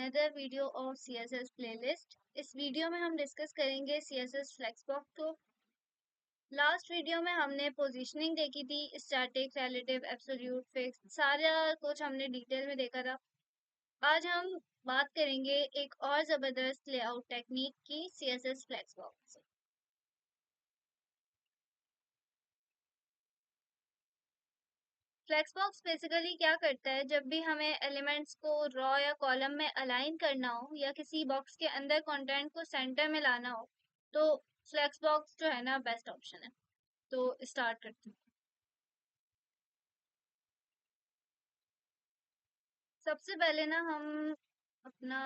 another video of CSS playlist. इस video में हम डिस्कस करेंगे CSS फ्लेक्सबॉक्स को। लास्ट वीडियो में हमने पोजीशनिंग देखी थी, स्टैटिक, रिलेटिव, एब्सोल्यूट, फिक्स, सारा कुछ हमने डिटेल में देखा था। आज हम बात करेंगे एक और ज़बरदस्त लेआउट टेक्निक की, CSS फ्लेक्सबॉक्स। फ्लेक्सबॉक्स बेसिकली क्या करता है, जब भी हमें एलिमेंट्स को रॉ या कॉलम में अलाइन करना हो या किसी बॉक्स के अंदर कंटेंट को सेंटर में लाना हो, तो फ्लेक्सबॉक्स जो है ना बेस्ट ऑप्शन है। तो स्टार्ट करते हैं। सबसे पहले ना हम अपना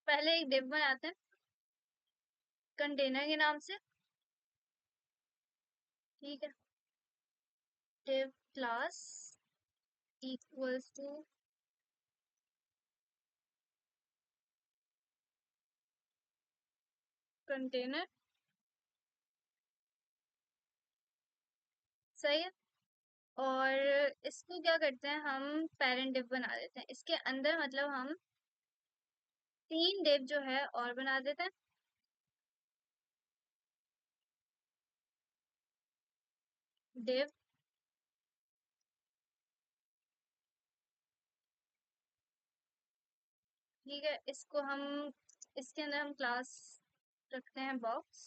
पहले एक डिव बनाते हैं कंटेनर के नाम से। ठीक है, div class equals to container. सही है। और इसको क्या करते हैं, हम पेरेंट डिव बना देते हैं। इसके अंदर मतलब हम 3 डिव जो है और बना देते हैं। डिव ठीक है, इसको हम इसके अंदर हम क्लास रखते हैं बॉक्स।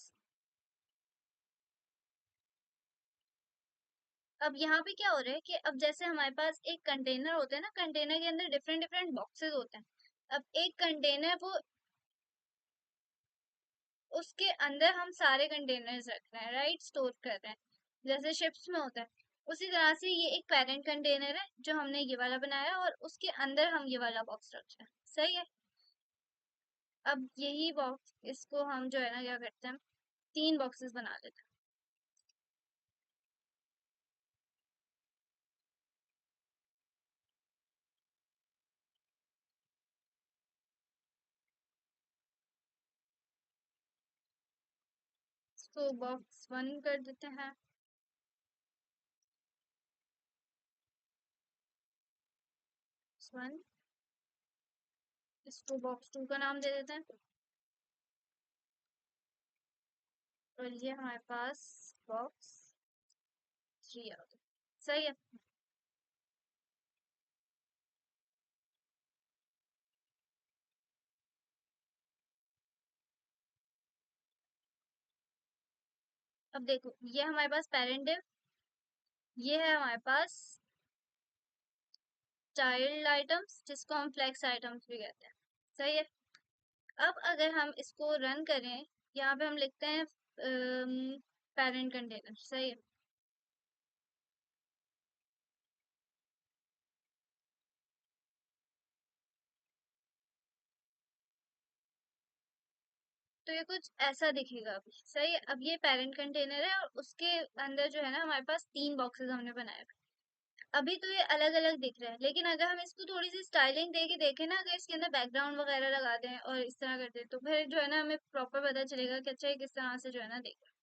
अब यहाँ पे क्या हो रहा है कि अब जैसे हमारे पास एक कंटेनर होता है ना, कंटेनर के अंदर डिफरेंट डिफरेंट बॉक्सेस होते हैं। अब एक कंटेनर वो उसके अंदर हम सारे कंटेनर्स रख रहे हैं, राइट, स्टोर कर रहे हैं, जैसे शिप्स में होता है। उसी तरह से ये एक पेरेंट कंटेनर है जो हमने ये वाला बनाया, और उसके अंदर हम ये वाला बॉक्स रख रहे हैं। सही है। अब यही बॉक्स, इसको हम जो है ना क्या करते हैं, 3 बॉक्सेस बना देते हैं। इसको बॉक्स 1 कर देते हैं। 1, इसको बॉक्स 2 का नाम दे देते हैं, और ये हमारे पास बॉक्स 3 आ गया। सही है। अब देखो, ये हमारे पास पेरेंट डिव, ये है हमारे पास चाइल्ड आइटम्स, जिसको हम फ्लेक्स आइटम्स भी कहते हैं। सही है। अब अगर हम इसको रन करें, यहाँ पे हम लिखते हैं पेरेंट कंटेनर। सही है। तो ये कुछ ऐसा दिखेगा अभी। सही है। अब ये पेरेंट कंटेनर है, और उसके अंदर जो है ना हमारे पास 3 बॉक्सेस हमने बनाए। अभी तो ये अलग अलग दिख रहा है, लेकिन अगर हम इसको थोड़ी सी स्टाइलिंग दे के देखें ना, अगर इसके अंदर बैकग्राउंड वगैरह लगा दें और इस तरह कर दें, तो फिर जो है ना हमें प्रॉपर पता चलेगा कि अच्छा ये किस तरह से जो है ना देख रहा है।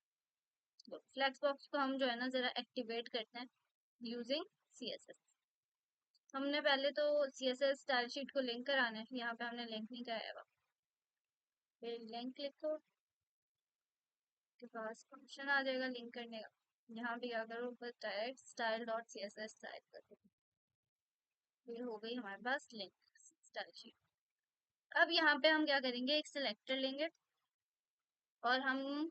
तो फ्लैक्स बॉक्स को हम जो है ना जरा एक्टिवेट करते हैं यूजिंग CSS। हमने पहले तो CSS स्टाइल शीट को लिंक कराना है, यहाँ पे हमने लिंक नहीं कराया हुआ। फिर लिंक लिखो, के पास फंक्शन आ जाएगा लिंक करने का। यहाँ पे क्या करो, ऊपर direct style dot CSS type कर दो। फिर हो गई हमारे पास लिंक स्टाइल शीट। अब यहाँ पे हम क्या करेंगे, एक सिलेक्टर लेंगे, और हम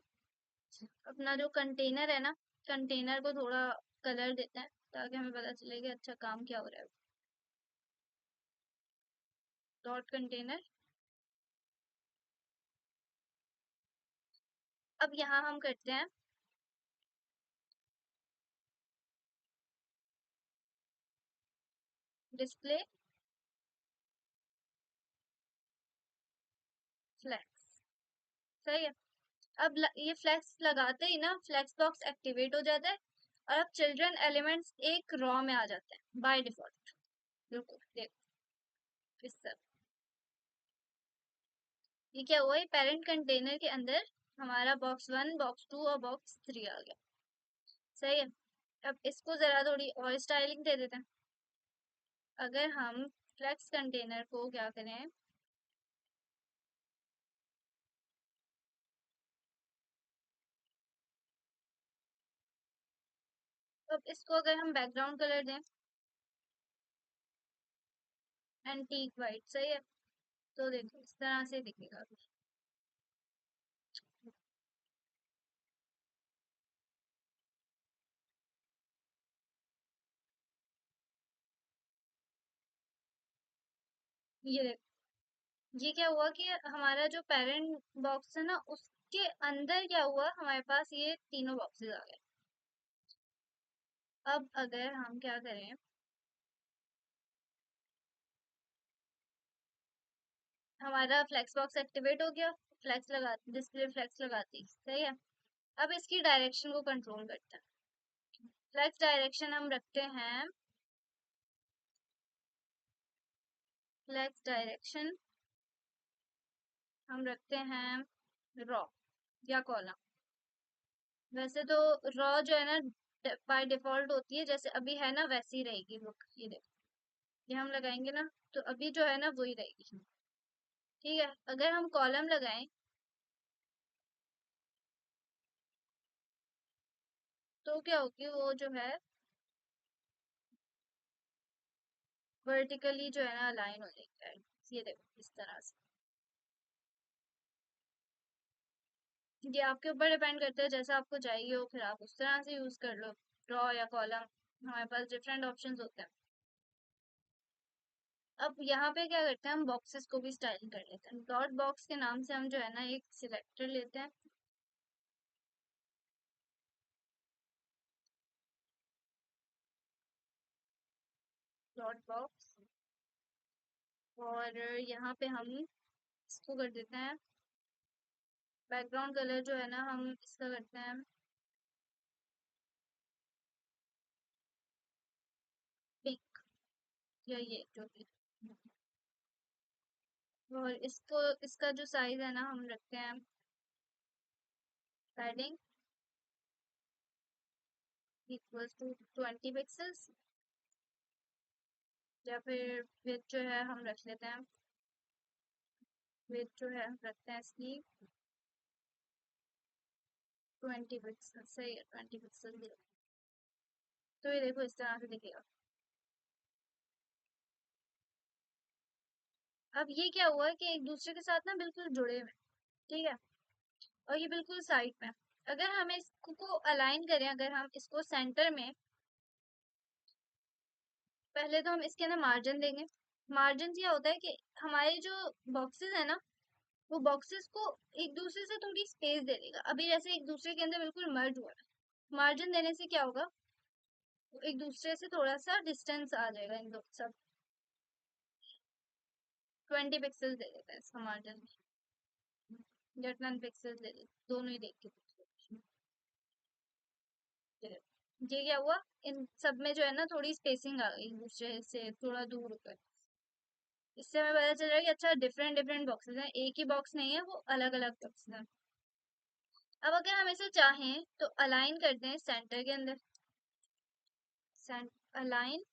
अपना जो कंटेनर है ना, कंटेनर को थोड़ा कलर देते हैं, ताकि हमें पता चले कि अच्छा काम क्या हो रहा है। Dot container. अब यहाँ हम करते हैं डिस्प्ले फ्लैक्स। सही है। अब ये फ्लैक्स लगाते ही ना फ्लैक्स बॉक्स एक्टिवेट हो जाता है, और अब चिल्ड्रन एलिमेंट्स एक रॉ में आ जाते हैं बाय डिफॉल्ट। रुको देखो इस सब। ये क्या हुआ, ये पेरेंट कंटेनर के अंदर हमारा बॉक्स 1, बॉक्स 2 और बॉक्स 3 आ गया। सही है। अब इसको जरा थोड़ी और स्टाइलिंग दे देते हैं। अगर हम फ्लेक्स कंटेनर को क्या करें, अब इसको अगर हम बैकग्राउंड कलर दें एंटीक वाइट, सही है, तो देखो इस तरह से दिखेगा अभी। ये देखो, ये क्या हुआ कि हमारा जो पेरेंट बॉक्स है ना, उसके अंदर क्या हुआ, हमारे पास ये तीनों बॉक्सेस आ गए। अब अगर हम क्या करें, हमारा फ्लेक्स बॉक्स एक्टिवेट हो गया, फ्लेक्स लगा, डिस्प्ले फ्लेक्स लगाती, सही है। अब इसकी डायरेक्शन को कंट्रोल करते हैं। फ्लेक्स डायरेक्शन हम रखते हैं, फ्लेक्स डायरेक्शन हम रखते हैं रॉ या कॉलम। वैसे तो रॉ जो है ना बाय डिफॉल्ट होती है, जैसे अभी है ना वैसी ही रहेगी बुक। ये देखो, ये हम लगाएंगे ना, तो अभी जो है ना वही रहेगी। ठीक है, अगर हम कॉलम लगाएं तो क्या होगी, वो जो है वर्टिकली जो है ना अलाइन हो जाएगी। ये देखो इस तरह से। ये आपके ऊपर डिपेंड करता है, जैसा आपको चाहिए हो फिर आप उस तरह से यूज कर लो। ड्रॉ या कॉलम, हमारे पास डिफरेंट ऑप्शंस होते हैं। अब यहाँ पे क्या करते हैं, हम बॉक्सेस को भी स्टाइल कर लेते हैं। डॉट बॉक्स के नाम से हम जो है ना एक सिलेक्टर लेते हैं, डॉट बॉक्स, और यहाँ पे हम इसको कर देते हैं बैकग्राउंड कलर जो है ना, हम इसका करते हैं पिंक, या ये जो भी। और इसको, इसका जो साइज है ना हम रखते हैं पैडिंग इक्वल्स टू 20 पिक्सल्स, या फिर विथ जो है हम रख लेते हैं, विथ जो है हम रखते हैं इसकी 20 पिक्सल, सही है, 20 पिक्सल भी। तो ये देखो इस तरह से दिखेगा। अब ये क्या हुआ है कि एक दूसरे के साथ ना बिल्कुल जुड़े हुए हैं, ठीक है, और ये बिल्कुल साइड में। अगर हम इसको अलाइन करें, अगर हम इसको सेंटर में, पहले तो हम इसके अंदर मार्जिन देंगे। मार्जिन क्या होता है कि हमारे जो बॉक्सेस है ना, वो बॉक्सेस को एक दूसरे से थोड़ी स्पेस दे देगा। अभी जैसे एक दूसरे के अंदर बिल्कुल मर्ज हुआ है, मार्जिन देने से क्या होगा, वो एक दूसरे से थोड़ा सा डिस्टेंस आ जाएगा, इन दो सब 20 पिक्सल दे देता है इसका मार्जिन, या 10 पिक्सल दे देते, दोनों ही देख के ये क्या हुआ, इन सब में जो है ना थोड़ी स्पेसिंग आ गई, एक दूसरे से थोड़ा दूर होकर। इससे हमें पता चल रहा है कि अच्छा डिफरेंट डिफरेंट बॉक्सेस हैं, एक ही बॉक्स नहीं है, वो अलग अलग बॉक्सेस हैं। अब अगर हम इसे चाहें तो अलाइन करते हैं सेंटर के अंदर, अलाइन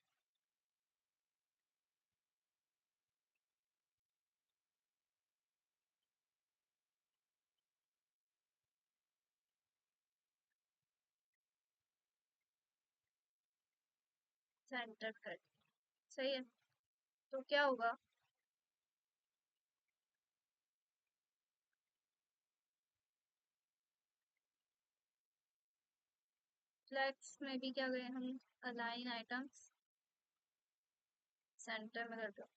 सेंटर कर, सही है। तो क्या होगा, फ्लेक्स में भी क्या करें हम, अलाइन आइटम्स सेंटर में कर दो।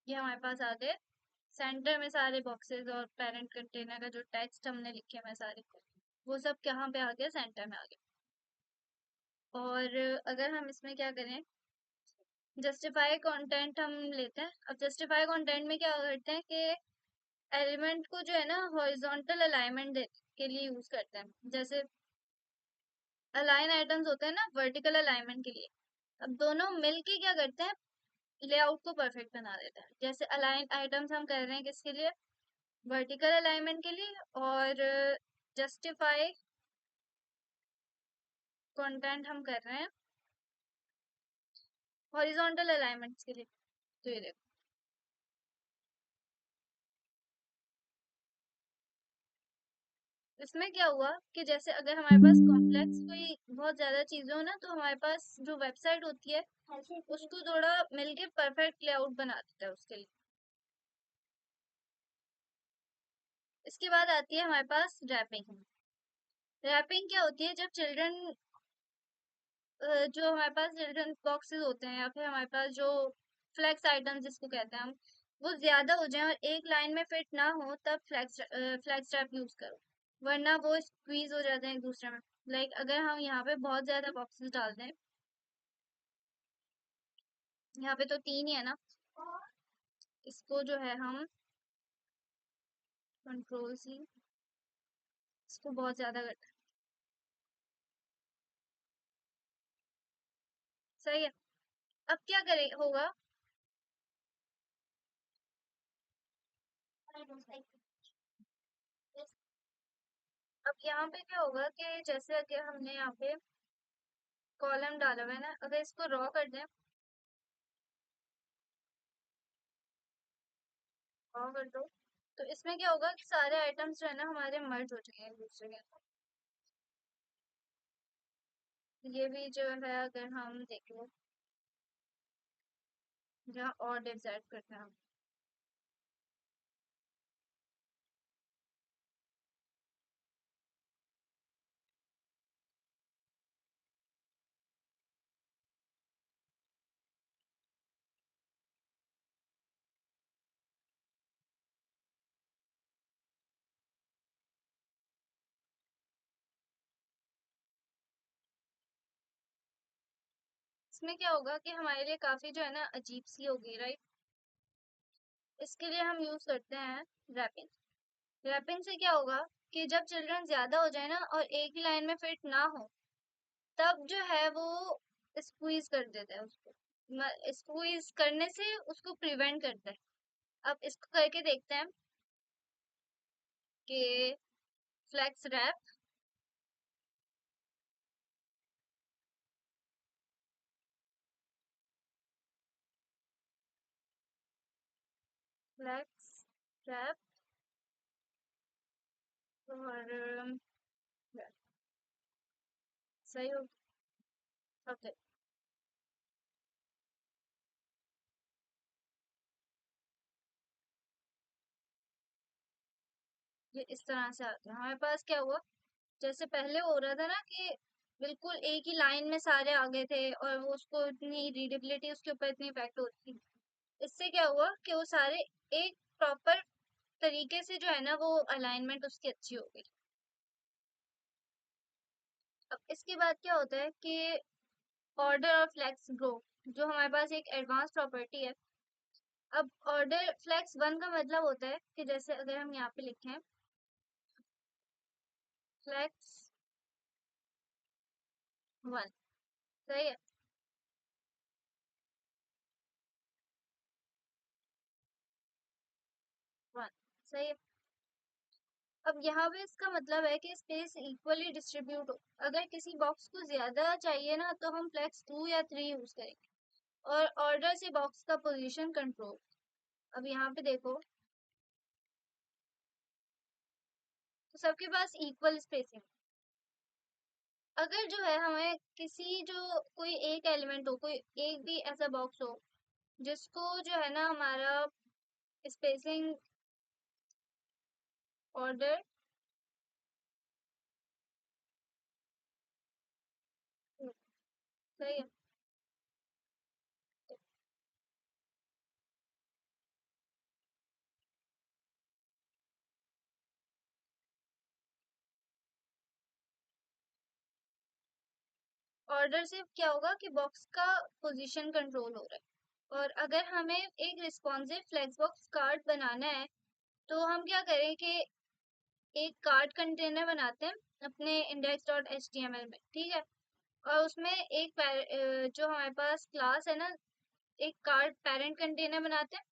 ये हमारे पास आ गए सेंटर में सारे बॉक्सेस, और पेरेंट कंटेनर का जो टेक्स्ट हमने लिखे हुए हैं सारे, वो सब कहाँ पे आ गया, सेंटर में आ गया। और अगर हम इसमें क्या करें, जस्टिफाई कंटेंट हम लेते हैं। अब जस्टिफाई कंटेंट में क्या करते हैं कि एलिमेंट को जो है ना हॉरिजॉन्टल अलाइनमेंट के लिए यूज करते हैं। जैसे अलाइन आइटम्स होते हैं ना वर्टिकल अलाइनमेंट के लिए, अब दोनों मिलके क्या करते हैं, लेआउट को परफेक्ट बना देते हैं। जैसे अलाइन आइटम्स हम कर रहे हैं किसके लिए, वर्टिकल अलाइनमेंट के लिए, और जस्टिफाई कंटेंट हम कर रहे हैं हॉरिजॉन्टल अलाइनमेंट्स के लिए। तो ये देखो, इसमें क्या हुआ कि जैसे अगर हमारे पास कॉम्प्लेक्स कोई बहुत ज्यादा चीजें हो ना, तो हमारे पास जो वेबसाइट होती है उसको थोड़ा मिलके परफेक्ट लेआउट बना देता है उसके लिए। इसके बाद आती है हमारे पास रैपिंग। रैपिंग क्या होती है, जब चिल्ड्रन जो हमारे पास चिल्ड्रन बॉक्सेस होते हैं, या फिर हमारे पास जो फ्लेक्स आइटम्स जिसको कहते हैं हम, वो ज्यादा हो जाए और एक लाइन में फिट ना हो, तब फ्लेक्स रैप यूज करो, वरना वो स्क्वीज हो जाते हैं एक दूसरे में। लाइक अगर हम यहाँ पे बहुत ज्यादा बॉक्सेस डाल दें, यहाँ पे तो 3 ही है ना, इसको जो है हम कंट्रोल सी, इसको बहुत ज्यादा करते हैं। सही है। अब क्या करे होगा, अब यहाँ पे क्या होगा कि जैसे अगर हमने यहाँ पे कॉलम डाला हुआ है ना, अगर इसको रॉ कर दें, रॉ कर दो, तो इसमें क्या होगा कि सारे आइटम्स जो है ना हमारे मर्ज हो जाएंगे एक दूसरे के साथ। ये भी जो है अगर हम देखें, जहाँ और डिवाइड करते हैं हम, इसमें क्या होगा कि हमारे लिए काफी जो है ना अजीब सी होगी, राइट। इसके लिए हम यूज करते हैं रैपिंग। रैपिंग से क्या होगा कि जब चिल्ड्रन ज्यादा हो जाए ना और एक ही लाइन में फिट ना हो, तब जो है वो स्क्वीज कर देता है उसको, स्क्वीज करने से उसको प्रिवेंट करता है। अब इसको करके देखते हैं कि फ्लेक्स रैप, फ्लेक्स रैप और सही हो, ओके। ये इस तरह से आता है हमारे पास। क्या हुआ, जैसे पहले हो रहा था ना कि बिल्कुल एक ही लाइन में सारे आ गए थे और वो उसको इतनी रीडेबिलिटी उसके ऊपर इतनी इफेक्ट होती थी। इससे क्या हुआ कि वो सारे एक प्रॉपर तरीके से जो है ना वो अलाइनमेंट उसकी अच्छी हो गई। अब इसके बाद क्या होता है कि ऑर्डर और फ्लेक्स ग्रो, जो हमारे पास एक एडवांस प्रॉपर्टी है। अब ऑर्डर फ्लेक्स वन का मतलब होता है कि जैसे अगर हम यहाँ पे लिखें फ्लेक्स वन, सही है, वन, सही है। अब यहाँ पे इसका मतलब है कि स्पेस इक्वली डिस्ट्रीब्यूट हो। अगर किसी बॉक्स को ज्यादा चाहिए ना, तो हम फ्लेक्स 2 या 3 यूज करेंगे। और ऑर्डर से बॉक्स का पोजीशन कंट्रोल। अब यहाँ पे देखो, तो सबके पास इक्वल स्पेसिंग। अगर जो है हमें किसी जो कोई एक एलिमेंट हो, कोई एक भी ऐसा बॉक्स हो जिसको जो है ना हमारा स्पेसिंग ऑर्डर, सही है, ऑर्डर से क्या होगा कि बॉक्स का पोजीशन कंट्रोल हो रहा है। और अगर हमें एक रिस्पॉन्सिव फ्लेक्स बॉक्स कार्ड बनाना है, तो हम क्या करें कि एक कार्ड कंटेनर बनाते हैं अपने index.html में, ठीक है। और उसमें एक जो हमारे पास क्लास है ना, एक कार्ड पेरेंट कंटेनर बनाते हैं।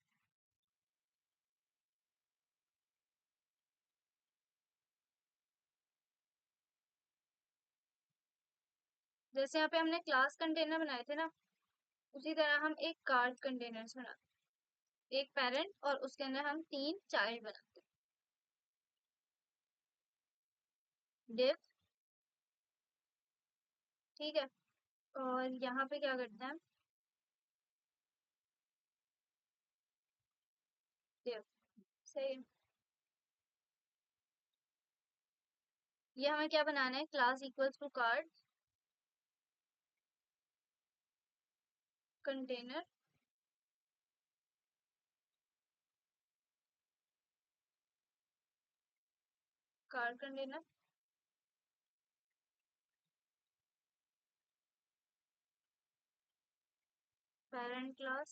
जैसे यहाँ पे हमने क्लास कंटेनर बनाए थे ना, उसी तरह हम एक कार्ड कंटेनर्स बनाते हैं, एक पेरेंट और उसके अंदर हम तीन चाइल्ड बनाते हैं, डिव। ठीक है। और यहाँ पे क्या करते हैं, डिव। सही है। ये हमें क्या बनाना है, class equals to card container, card container parent class.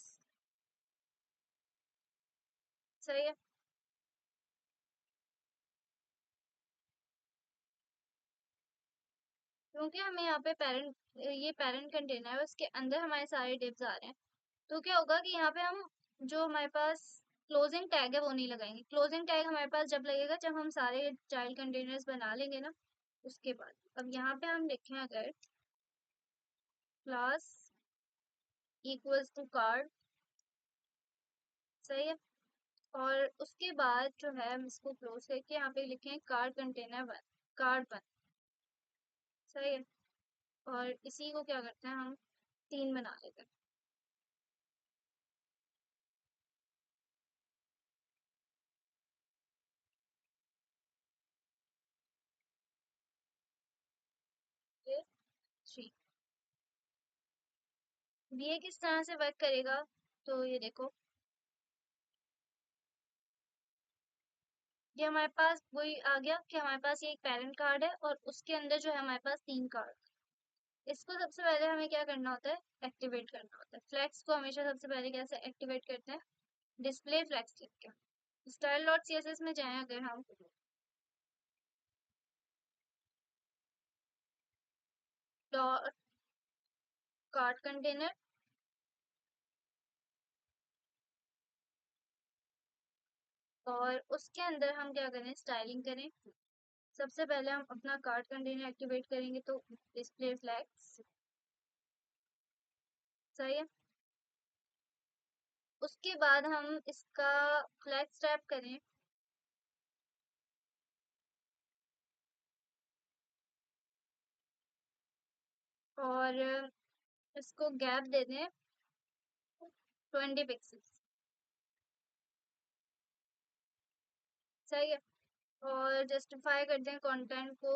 सही है। क्योंकि हमें यहाँ पे पेरेंट, ये पेरेंट कंटेनर है, उसके अंदर हमारे सारे डिव्स आ रहे हैं, तो क्या होगा कि यहाँ पे हम जो हमारे पास क्लोजिंग टैग है वो नहीं लगाएंगे। क्लोजिंग टैग हमारे पास जब लगेगा जब हम सारे चाइल्ड कंटेनर्स बना लेंगे ना, उसके बाद। अब यहाँ पे हम देखें अगर क्लास इक्वल्स टू कार्ड। सही है। और उसके बाद जो है हम इसको क्लोज करके यहाँ पे लिखें card container one, card one. सही है। और इसी को क्या करते हैं हम, तीन बना लेते हैं। फिर थ्री। ये किस तरह से वर्क करेगा, तो ये देखो, ये हमारे पास वही आ गया कि हमारे पास ये एक पेरेंट कार्ड है और उसके अंदर जो है हमारे पास तीन कार्ड। इसको सबसे पहले हमें क्या करना होता है, एक्टिवेट करना होता है। फ्लैक्स को हमेशा सबसे पहले कैसे एक्टिवेट करते हैं, डिस्प्ले फ्लैक्स लिख के। स्टाइल डॉट सीएसएस में जाएं अगर हम, डॉट कार्ड कंटेनर, और उसके अंदर हम क्या करें, स्टाइलिंग करें। सबसे पहले हम अपना कार्ड कंटेनर एक्टिवेट करेंगे तो डिस्प्ले फ्लैक्स। सही है। उसके बाद हम इसका फ्लैक्स टैप करें और इसको गैप दे दें 20 पिक्सल। सही है। और जस्टिफाई कर दें कंटेंट को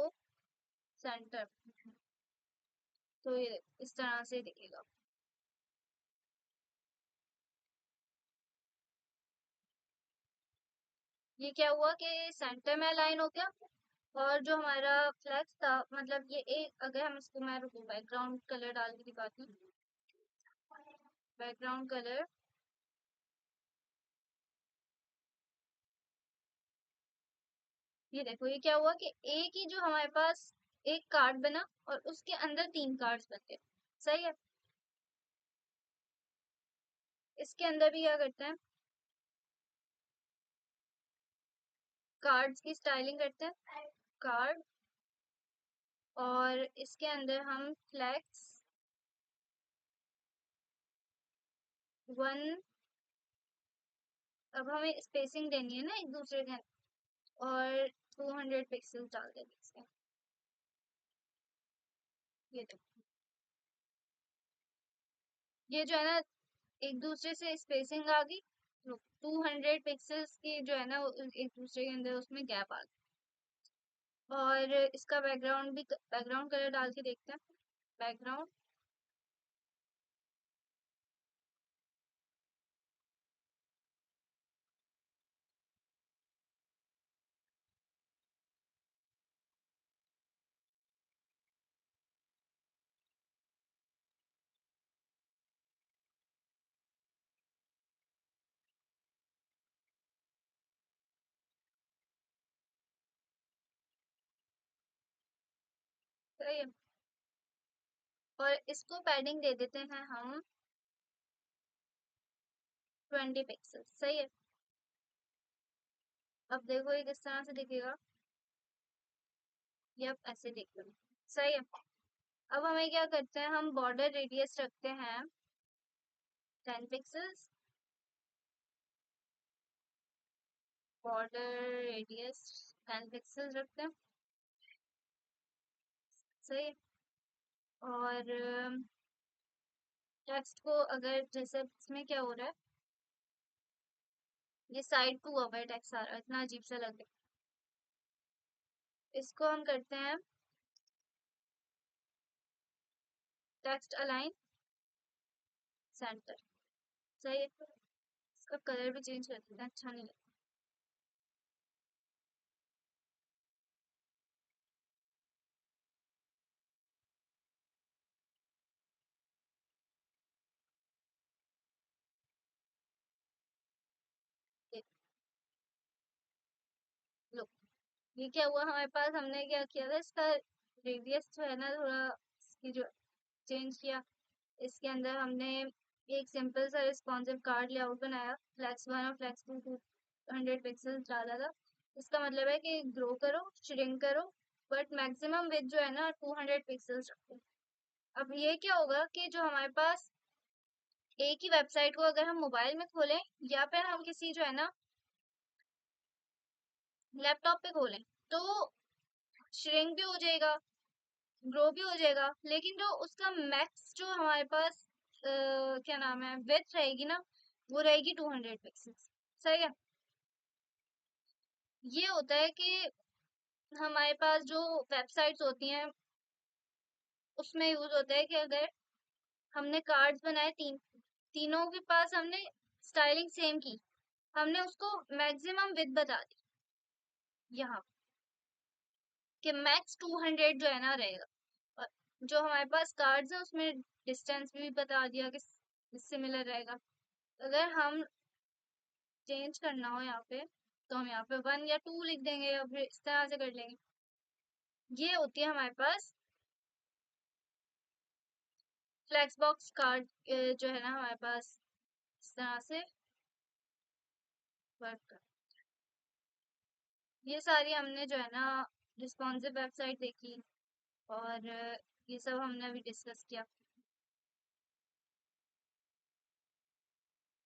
सेंटर, तो ये इस तरह से दिखेगा। ये क्या हुआ कि सेंटर में अलाइन हो गया। और जो हमारा फ्लैक्स था, मतलब ये एक, अगर हम इसको, मैं रुको बैकग्राउंड कलर डाल के दिखाती हूँ। बैकग्राउंड कलर, ये देखो, ये क्या हुआ कि एक ही जो हमारे पास एक कार्ड बना और उसके अंदर तीन कार्ड्स बन गए। सही है। इसके अंदर भी क्या करते हैं, कार्ड्स की स्टाइलिंग करते हैं, कार्ड, और इसके अंदर हम फ्लैक्स वन, अब हमें स्पेसिंग देनी है ना एक दूसरे के, और 200 पिक्सल डाल देंगे इसमें। ये तो, ये जो है ना, एक दूसरे से स्पेसिंग आ गई, तो 200 पिक्सल्स की जो है ना एक दूसरे के अंदर उसमें गैप आ गई। और इसका बैकग्राउंड भी, बैकग्राउंड कलर डाल के देखते हैं। बैकग्राउंड, सही है। और इसको पैडिंग दे देते हैं हम 20 पिक्सल। सही है। अब देखो ये किस तरह से दिखेगा, ये अब ऐसे दिख रहा है। सही है। अब हमें क्या करते हैं, हम बॉर्डर रेडियस रखते हैं 10 पिक्सल्स। बॉर्डर रेडियस 10 पिक्सल्स रखते हैं। सही है। और टेक्स्ट को अगर जैसे इसमें क्या हो रहा है, ये साइड टू हुआ है टेक्स्ट सारा, इतना अजीब सा लग रहा है। इसको हम करते हैं टेक्स्ट अलाइन सेंटर। सही है। इसका कलर भी चेंज कर देते हैं, अच्छा नहीं लगता। देख लो, ये क्या हुआ हमारे पास, हमने क्या किया था, इसका रेडियस जो है ना थोड़ा, इसकी जो चेंज किया। इसके अंदर हमने एक सिंपल सा रिस्पॉन्सिव कार्ड लेआउट बनाया, फ्लैक्स 1 और फ्लैक्स 2 200 पिक्सल्स डाला था। इसका मतलब है कि ग्रो करो, श्रिंक करो, बट मैक्सिमम विथ जो है ना 200 पिक्सल्स रखो। अब ये क्या होगा कि जो हमारे पास एक ही वेबसाइट को अगर हम मोबाइल में खोलें या फिर हम किसी जो है ना लैपटॉप पे खोलें, तो श्रिंक भी हो जाएगा, ग्रो भी हो जाएगा, लेकिन जो उसका मैक्स जो हमारे पास क्या नाम है विड्थ रहेगी ना, वो रहेगी 200 पिक्सल्स। सही है। ये होता है कि हमारे पास जो वेबसाइट्स होती हैं उसमें यूज होता है कि अगर हमने कार्ड्स बनाए तीनों के पास हमने स्टाइलिंग सेम की, हमने उसको मैक्सिमम विड्थ बता दी यहाँ कि मैक्स 200 जो है ना रहेगा। और जो हमारे पास कार्ड्स है उसमें डिस्टेंस भी बता दिया कि सिमिलर रहेगा। अगर हम चेंज करना हो यहाँ पे, तो हम यहाँ पे 1 या 2 लिख देंगे या फिर इस तरह से कर लेंगे। ये होती है हमारे पास फ्लेक्स बॉक्स कार्ड, जो है ना हमारे पास इस तरह से वर्क कर। ये सारी हमने जो है ना रिस्पॉन्सिव वेबसाइट देखी, और ये सब हमने अभी डिस्कस किया।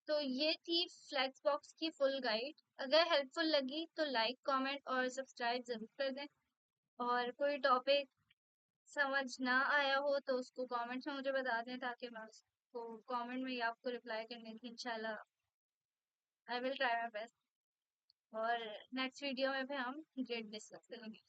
तो ये थी फ्लेक्स बॉक्स की फुल गाइड। अगर हेल्पफुल लगी तो लाइक कमेंट और सब्सक्राइब जरूर कर दें। और कोई टॉपिक समझ ना आया हो तो उसको कमेंट्स में मुझे बता दें, ताकि मैं उसको कमेंट में ही आपको रिप्लाई करने की इंशाल्लाह I will try my best. और नेक्स्ट वीडियो में भी हम ग्रेड डिस्कस करेंगे।